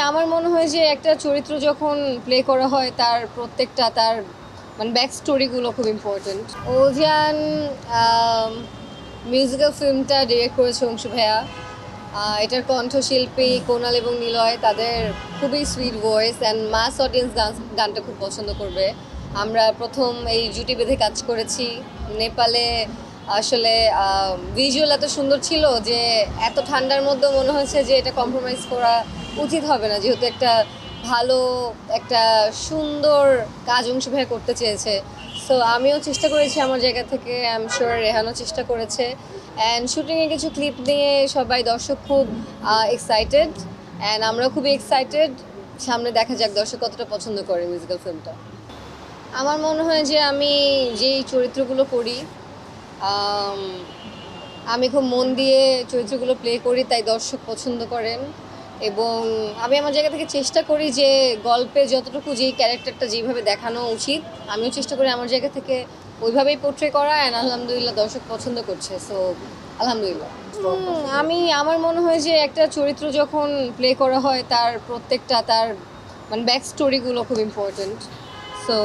আমার মনে হয় যে একটা চরিত্র যখন প্লে করা হয় তার প্রত্যেকটা তার মানে ব্যাক স্টোরিগুলো খুব ইম্পর্টেন্ট। ওজান মিউজিক্যাল ফিল্মটা ডিরেক্ট করেছে অংশু ভাইয়া। এটার কণ্ঠশিল্পী কোনাল এবং নিলয়, তাদের খুবই sweet voice and mass audience গানটা খুব পছন্দ করবে। আমরা প্রথম এই জুটি বেঁধে কাজ করেছি নেপালে। আসলে ভিজুয়াল এত সুন্দর ছিল যে এত ঠান্ডার মধ্যেও মনে হচ্ছে যে এটা কম্প্রোমাইজ করা উচিত হবে না, যেহেতু একটা ভালো একটা সুন্দর কাজ অংশু ভাইয়া করতে চেয়েছে। সো আমিও চেষ্টা করেছি আমার জায়গা থেকে, আই এম শিওর রেহানও চেষ্টা করেছে। অ্যান্ড শুটিংয়ে কিছু ক্লিপ নিয়ে সবাই দর্শক খুব এক্সাইটেড, অ্যান্ড আমরাও খুবই এক্সাইটেড। সামনে দেখা যাক দর্শক কতটা পছন্দ করে মিউজিক্যাল ফিল্মটা। আমার মনে হয় যে আমি যেই চরিত্রগুলো করি, আম, আমি খুব মন দিয়ে চরিত্রগুলো প্লে করি, তাই দর্শক পছন্দ করেন। এবং আমি আমার জায়গা থেকে চেষ্টা করি যে গল্পে যতটুকু যেই ক্যারেক্টারটা যেভাবে দেখানো উচিত আমিও চেষ্টা করি আমার জায়গা থেকে ওইভাবেই পোট্রে করা, অ্যান্ড আলহামদুলিল্লাহ দর্শক পছন্দ করছে। সো আলহামদুলিল্লাহ। আমার মনে হয় যে একটা চরিত্র যখন প্লে করা হয় তার প্রত্যেকটা তার মানে ব্যাক স্টোরিগুলো খুব ইম্পর্টেন্ট। সো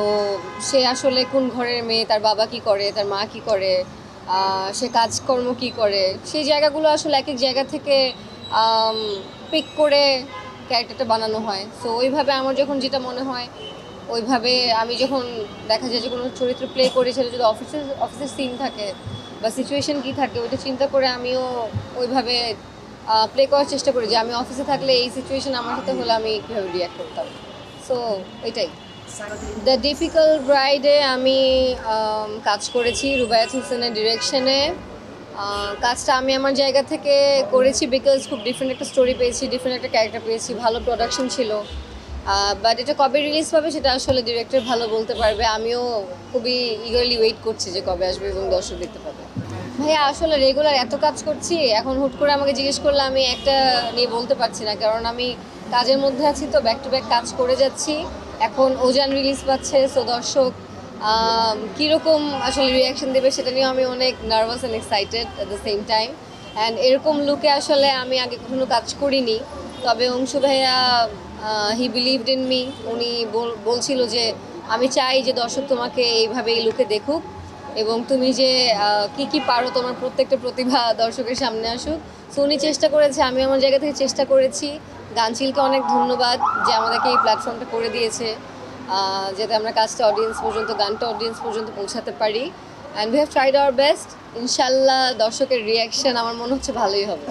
সে আসলে কোন ঘরের মেয়ে, তার বাবা কি করে, তার মা কি করে, সে কাজকর্ম কি করে, সেই জায়গাগুলো আসলে এক এক জায়গা থেকে পিক করে ক্যারেক্টারটা বানানো হয়। সো ওইভাবে আমার যখন যেটা মনে হয় ওইভাবে আমি যখন দেখা যায় যে কোনো চরিত্র প্লে করি, সেটা যদি অফিসের সিন থাকে বা সিচুয়েশন কী থাকে ওইটা চিন্তা করে আমিও ওইভাবে প্লে করার চেষ্টা করি যে আমি অফিসে থাকলে এই সিচুয়েশন আমার সাথে হলে আমি কীভাবে রিয়াক্ট করতাম। সো এটাই। দ্য ডিফিকাল্ট ব্রাইডে আমি কাজ করেছি রুবায়াত হোসেনের ডিরেকশনে। কাজটা আমি আমার জায়গা থেকে করেছি বিকজ খুব ডিফারেন্ট একটা স্টোরি পেয়েছি, ডিফারেন্ট একটা ক্যারেক্টার পেয়েছি, ভালো প্রোডাকশন ছিল। বাট এটা কবে রিলিজ পাবে সেটা আসলে ডিরেক্টর ভালো বলতে পারবে। আমিও খুবই ইগারলি ওয়েট করছি যে কবে আসবে এবং দর্শক দেখতে পাবে। ভাইয়া আসলে রেগুলার এত কাজ করছি, এখন হুট করে আমাকে জিজ্ঞেস করলে আমি একটা নিয়ে বলতে পারছি না, কারণ আমি কাজের মধ্যে আছি, তো ব্যাক টু ব্যাক কাজ করে যাচ্ছি। এখন ওজান রিলিজ পাচ্ছে, সো দর্শক কীরকম আসলে রিয়াকশন দেবে সেটা নিয়েও আমি অনেক nervous and excited at the same time. And এরকম লুকে আসলে আমি আগে কখনো কাজ করিনি, তবে অংশু ভাইয়া হি বিলিভড ইন মি। উনি বলছিল যে আমি চাই যে দর্শক তোমাকে এইভাবে এই লুকে দেখুক এবং তুমি যে কি কি পারো, তোমার প্রত্যেকটা প্রতিভা দর্শকের সামনে আসুক। সো উনি চেষ্টা করেছে, আমি আমার জায়গা থেকে চেষ্টা করেছি। গানশিলকে অনেক ধন্যবাদ যে আমাদেরকে এই প্ল্যাটফর্মটা করে দিয়েছে, যাতে আমরা কাজটা অডিয়েন্স পর্যন্ত, গানটা অডিয়েন্স পর্যন্ত পৌঁছাতে পারি। And we have tried our best. ইনশাল্লাহ দর্শকের রিয়াকশন আমার মনে হচ্ছে ভালোই হবে।